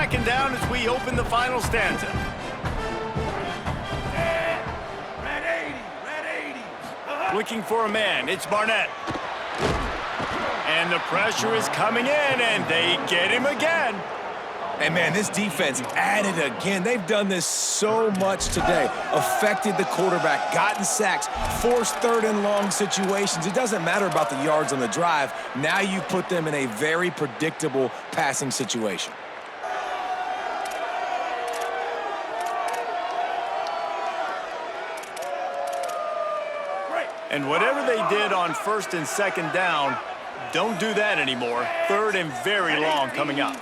second down as we open the final stanza. Looking for a man, it's Barnett. And the pressure is coming in, and they get him again. And, man, this defense added again. They've done this so much today. Affected the quarterback, gotten sacks, forced third and long situations. It doesn't matter about the yards on the drive. Now you put them in a very predictable passing situation. And whatever they did on first and second down, don't do that anymore. Third and very long coming up.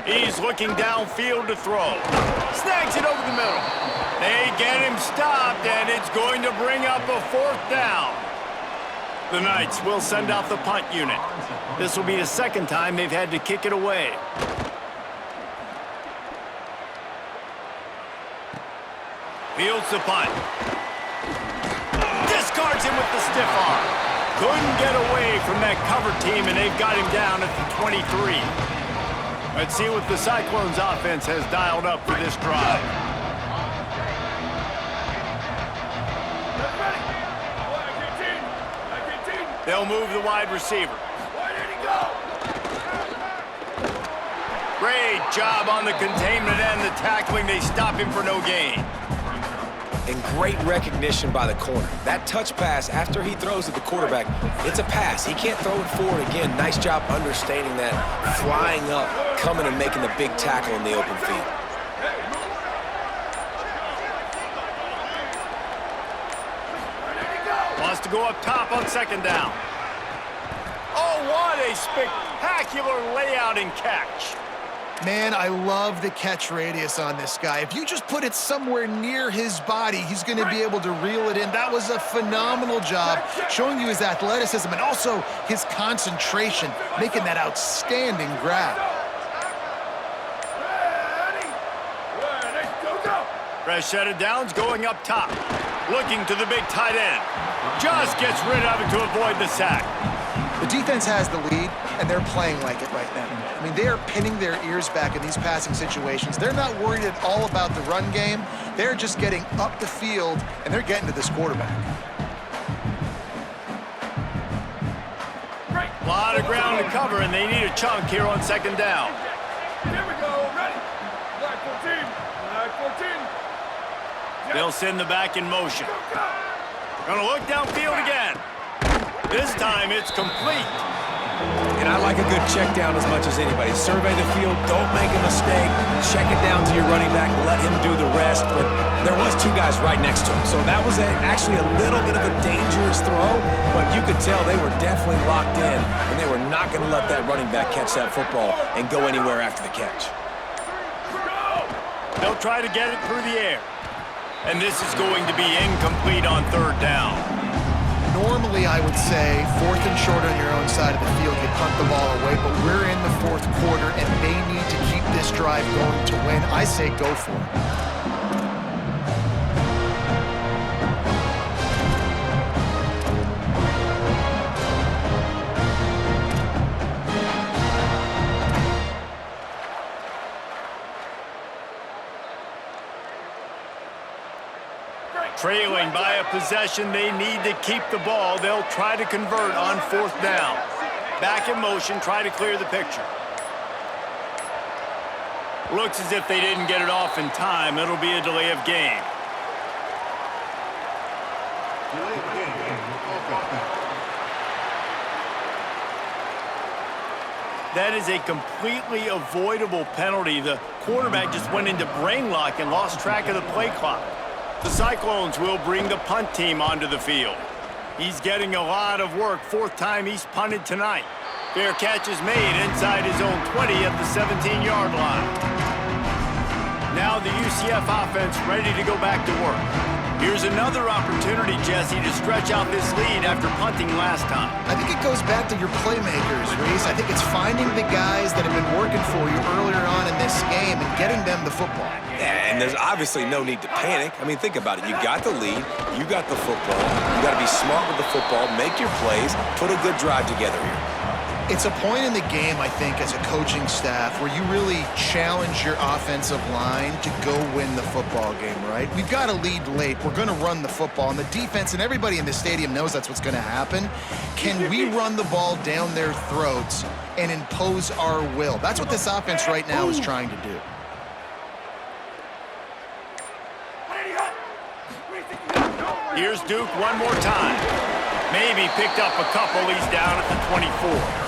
He's looking downfield to throw. Snags it over the middle. They get him stopped, and it's going to bring up a fourth down. The Knights will send out the punt unit. This will be the second time they've had to kick it away. Fields the punt. Discards him with the stiff arm. Couldn't get away from that cover team, and they've got him down at the 23. Let's see what the Cyclones offense has dialed up for this drive. They'll move the wide receiver. Great job on the containment and the tackling. They stop him for no gain. And great recognition by the corner. That touch pass after he throws at the quarterback, it's a pass. He can't throw it forward again. Nice job understanding that, flying up, coming and making the big tackle in the open field. Wants to go up top on second down. Oh, what a spectacular layout and catch. Man, I love the catch radius on this guy. If you just put it somewhere near his body, he's going to be able to reel it in. That was a phenomenal job, showing you his athleticism and also his concentration, making that outstanding grab. Fresh set of downs going up top. Looking to the big tight end. Just gets rid of it to avoid the sack. The defense has the lead, and they're playing like it right now. I mean, they are pinning their ears back in these passing situations. They're not worried at all about the run game. They're just getting up the field, and they're getting to this quarterback. A lot of ground to cover, and they need a chunk here on second down. Here we go, ready. Black 14, Black 14. They'll send the back in motion. Gonna look downfield again. This time it's complete. And I like a good check down as much as anybody. Survey the field, don't make a mistake. Check it down to your running back, let him do the rest. But there was two guys right next to him. So that was actually a little bit of a dangerous throw, but you could tell they were definitely locked in, and they were not going to let that running back catch that football and go anywhere after the catch. They'll try to get it through the air. And this is going to be incomplete on third down. Normally, I would say, fourth and short on your own side of the field, you punt the ball away, but we're in the fourth quarter, and they need to keep this drive going to win. I say go for it. Trailing by a possession, they need to keep the ball. They'll try to convert on fourth down. Back in motion, try to clear the picture. Looks as if they didn't get it off in time. It'll be a delay of game. That is a completely avoidable penalty. The quarterback just went into brain lock and lost track of the play clock. The Cyclones will bring the punt team onto the field. He's getting a lot of work. Fourth time he's punted tonight. Fair catch is made inside his own 20 at the 17-yard line. Now the UCF offense ready to go back to work. Here's another opportunity, Jesse, to stretch out this lead after punting last time. I think it goes back to your playmakers, Reese. I think it's finding the guys that have been working for you earlier on in this game and getting them the football. Yeah, and there's obviously no need to panic. I mean, think about it. You got the lead. You got the football. You got to be smart with the football, make your plays, put a good drive together here. It's a point in the game, I think, as a coaching staff where you really challenge your offensive line to go win the football game, right? We've got to lead late. We're going to run the football. And the defense and everybody in the stadium knows that's what's going to happen. Can we run the ball down their throats and impose our will? That's what this offense right now is trying to do. Here's Duke one more time. Maybe picked up a couple. He's down at the 24.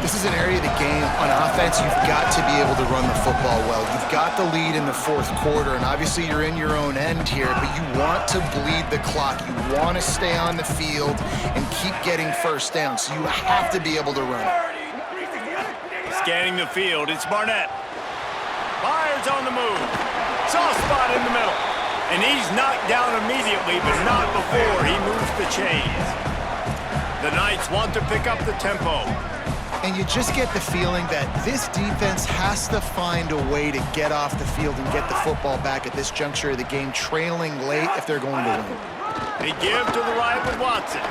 This is an area of the game on offense you've got to be able to run the football well. You've got the lead in the fourth quarter, and obviously you're in your own end here, but you want to bleed the clock. You want to stay on the field and keep getting first down, so you have to be able to run it. Scanning the field, it's Barnett. Fires on the move. Soft spot in the middle. And he's knocked down immediately, but not before he moves the chains. The Knights want to pick up the tempo. And you just get the feeling that this defense has to find a way to get off the field and get the football back at this juncture of the game, trailing late if they're going to win. They give to the right with Watson.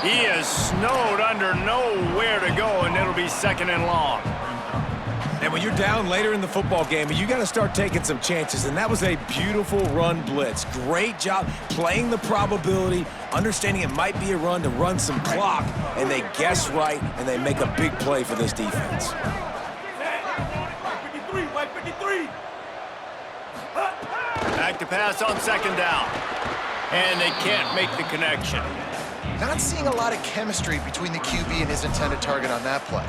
He is snowed under, nowhere to go, and it'll be second and long. And when you're down later in the football game, you got to start taking some chances. And that was a beautiful run blitz. Great job playing the probability, understanding it might be a run to run some clock. And they guess right, and they make a big play for this defense. Back to pass on second down. And they can't make the connection. Not seeing a lot of chemistry between the QB and his intended target on that play.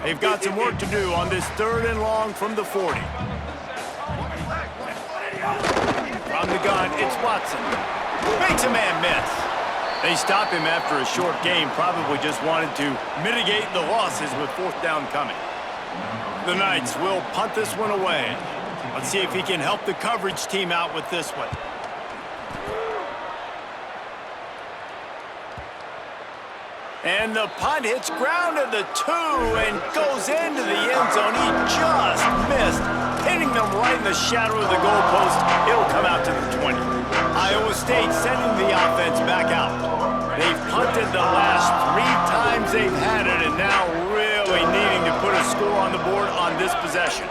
They've got some work to do on this third and long from the 40. From the gun, it's Watson. Makes a man miss. They stop him after a short game, probably just wanted to mitigate the losses with fourth down coming. The Knights will punt this one away. Let's see if he can help the coverage team out with this one. And the punt hits ground at the 2 and goes into the end zone. He just missed, hitting them right in the shadow of the goalpost. It'll come out to the 20. Iowa State sending the offense back out. They've punted the last 3 times they've had it, and now really needing to put a score on the board on this possession.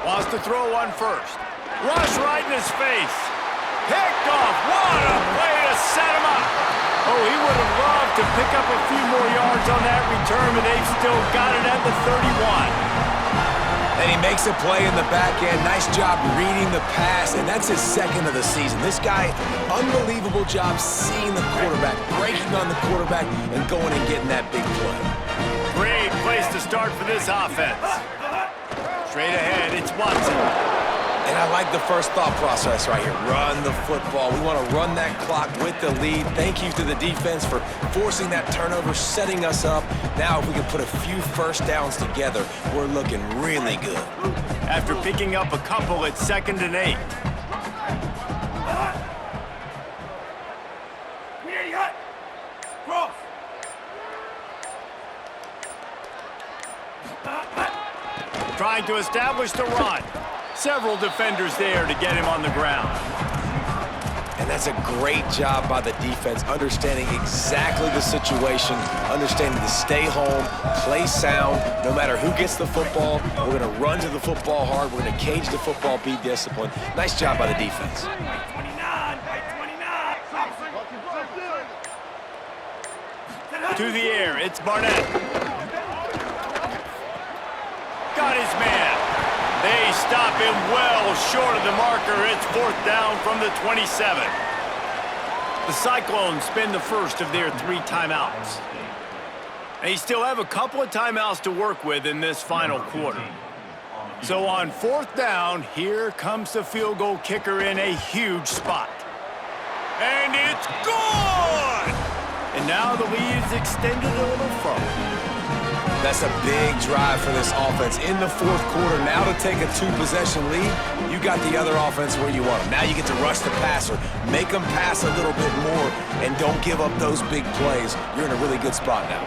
Wants to throw one first. Rush right in his face. Picked off. What a play to set him up. Oh, he would have loved to pick up a few more yards on that return, but they've still got it at the 31. And he makes a play in the back end. Nice job reading the pass, and that's his second of the season. This guy, unbelievable job seeing the quarterback, breaking on the quarterback, and going and getting that big play. Great place to start for this offense. Straight ahead, it's Watson. And I like the first thought process right here. Run the football. We want to run that clock with the lead. Thank you to the defense for forcing that turnover, setting us up. Now if we can put a few first downs together, we're looking really good. After picking up a couple, it's 2nd and 8. Trying to establish the run. Several defenders there to get him on the ground. And that's a great job by the defense, understanding exactly the situation, understanding to stay home, play sound, no matter who gets the football. We're going to run to the football hard. We're going to cage the football, be disciplined. Nice job by the defense. To the air, it's Barnett. Got his man. They stop him well short of the marker. It's 4th down from the 27. The Cyclones spend the first of their 3 timeouts. They still have a couple of timeouts to work with in this final quarter. So on 4th down, here comes the field goal kicker in a huge spot. And it's good! And now the lead is extended a little further. That's a big drive for this offense in the 4th quarter. Now to take a 2-possession lead, you got the other offense where you want them. Now you get to rush the passer, make them pass a little bit more, and don't give up those big plays. You're in a really good spot now.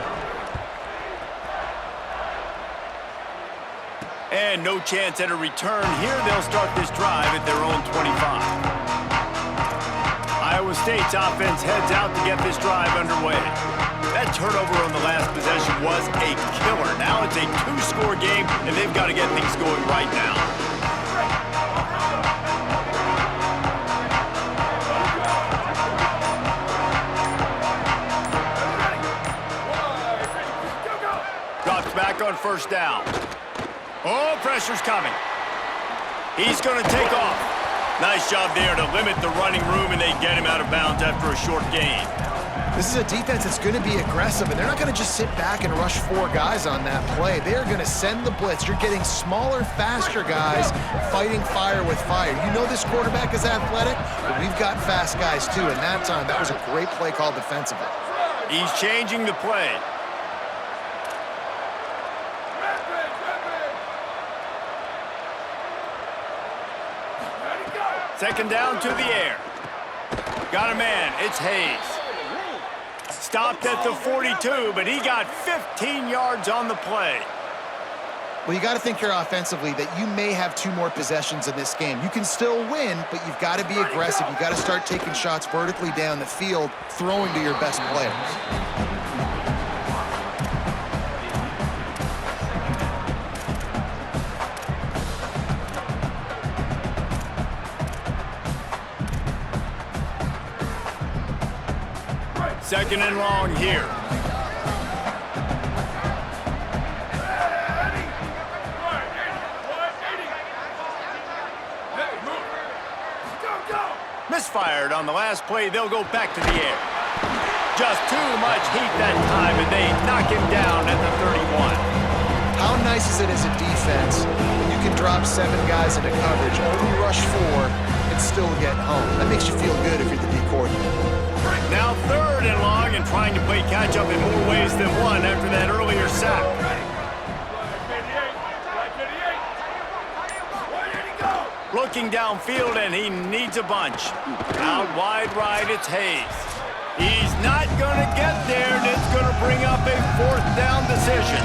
and no chance at a return here. They'll start this drive at their own 25. Iowa State's offense heads out to get this drive underway. That turnover on the last possession was a killer. Now it's a two-score game, and they've got to get things going right now. Drops back on first down. Oh, pressure's coming. He's going to take off. Nice job there to limit the running room, and they get him out of bounds after a short gain. This is a defense that's going to be aggressive, and they're not going to just sit back and rush 4 guys on that play. They're going to send the blitz. You're getting smaller, faster guys fighting fire with fire. You know this quarterback is athletic, but we've got fast guys too, and that time, that was a great play call defensively. He's changing the play. Second down to the air. Got a man. It's Hayes. Stopped at the 42, but he got 15 yards on the play. Well, you got to think here offensively that you may have 2 more possessions in this game. You can still win, but you've got to be aggressive. You've got to start taking shots vertically down the field, throwing to your best players. Second and long here. Misfired on the last play. They'll go back to the air. Just too much heat that time, and they knock him down at the 31. How nice is it as a defense when you can drop 7 guys into coverage, only rush 4, and still get home? That makes you feel good if you're the D coordinator. Now third and long, and trying to play catch-up in more ways than one after that earlier sack. Looking downfield, and he needs a bunch. Out wide right, it's Hayes. He's not going to get there, and it's going to bring up a 4th down decision.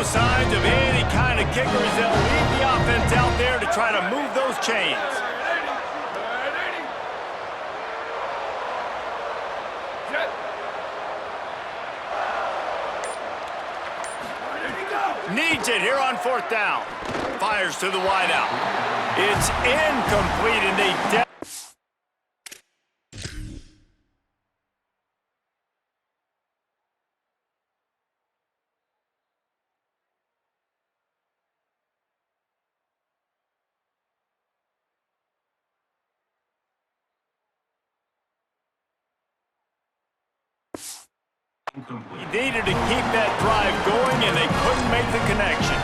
Signs of any kind of kickers. They'll leave the offense out there to try to move those chains. Needs it here on 4th down. Fires to the wideout. It's incomplete, and they He needed to keep that drive going, and they couldn't make the connection.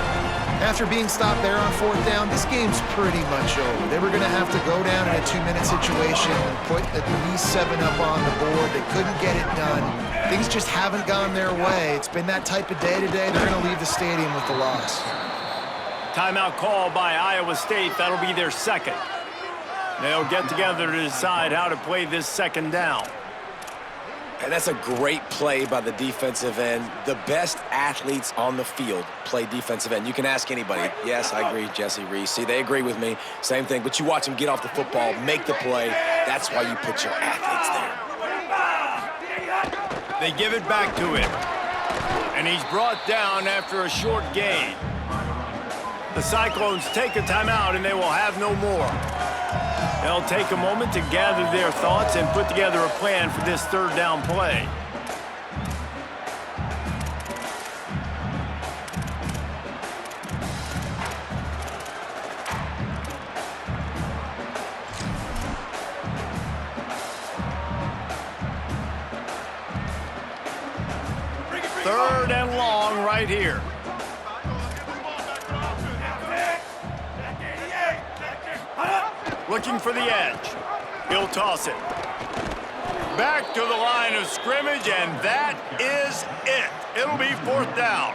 After being stopped there on 4th down, this game's pretty much over. They were going to have to go down in a 2-minute situation and put at least 7 up on the board. They couldn't get it done. Things just haven't gone their way. It's been that type of day today. They're going to leave the stadium with the loss. Timeout call by Iowa State. That'll be their second. They'll get together to decide how to play this second down. And that's a great play by the defensive end. The best athletes on the field play defensive end. You can ask anybody. Yes, I agree, Jesse Reese. See, they agree with me. Same thing. But you watch them get off the football, make the play. That's why you put your athletes there. They give it back to him. And he's brought down after a short gain. The Cyclones take a timeout, and they will have no more. They'll take a moment to gather their thoughts and put together a plan for this 3rd down play. Third and long right here. Looking for the edge. He'll toss it. Back to the line of scrimmage, and that is it. It'll be 4th down.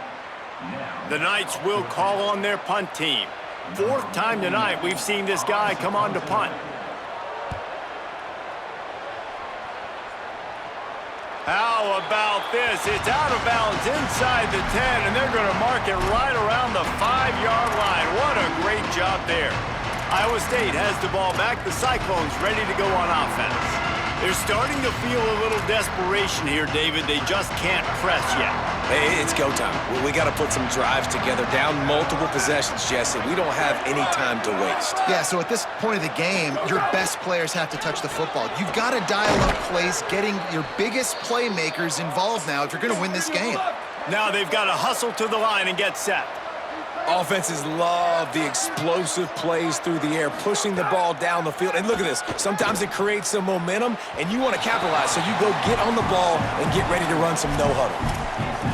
The Knights will call on their punt team. Fourth time tonight we've seen this guy come on to punt. How about this? It's out of bounds inside the 10, and they're going to mark it right around the 5-yard line. What a great job there. Iowa State has the ball back. The Cyclones ready to go on offense. They're starting to feel a little desperation here, David. They just can't press yet. Hey, it's go time. We got to put some drives together. Down multiple possessions, Jesse. We don't have any time to waste. Yeah, so at this point of the game, your best players have to touch the football. You've got to dial up plays, getting your biggest playmakers involved now if you're going to win this game. Now they've got to hustle to the line and get set. Offenses love the explosive plays through the air, pushing the ball down the field. And look at this. Sometimes it creates some momentum, and you want to capitalize. So you go get on the ball and get ready to run some no-huddle.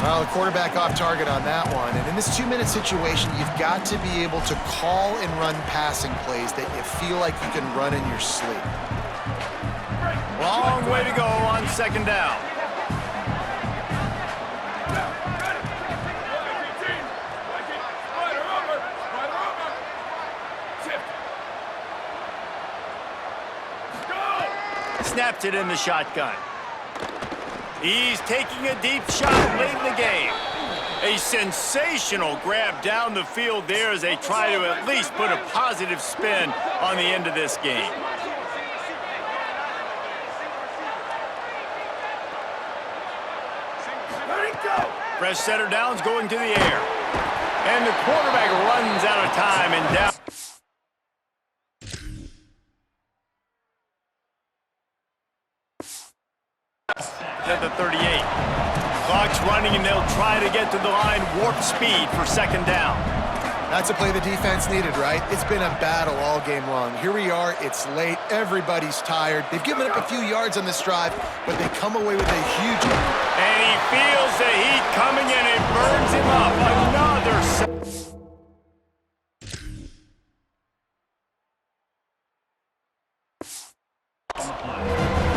Well, the quarterback off target on that one. And in this 2-minute situation, you've got to be able to call and run passing plays that you feel like you can run in your sleep. Long way to go on second down. Snaps it in the shotgun. He's taking a deep shot late in the game. A sensational grab down the field there as they try to at least put a positive spin on the end of this game. Fresh setter downs going to the air. And the quarterback runs out of time and down. At the 38. Clock's running, and they'll try to get to the line warp speed for second down. That's a play the defense needed, right? It's been a battle all game long. Here we are. It's late. Everybody's tired. They've given up a few yards on this drive, but they come away with a huge... And he feels the heat coming in. It burns him up. Another...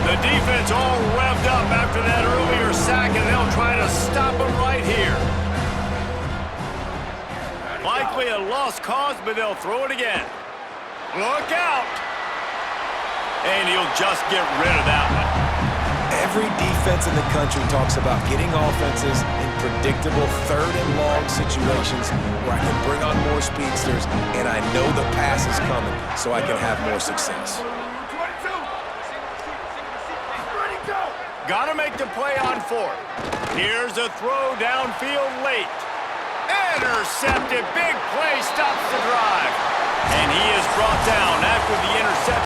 The defense all revved up after that earlier sack, and they'll try to stop him right here. Likely a lost cause, but they'll throw it again. Look out! And he'll just get rid of that one. Every defense in the country talks about getting offenses in predictable third-and-long situations where I can bring on more speedsters, and I know the pass is coming, so I can have more success. Got to make the play on fourth. Here's a throw downfield late. Intercepted. Big play stops the drive. And he is brought down after the interception.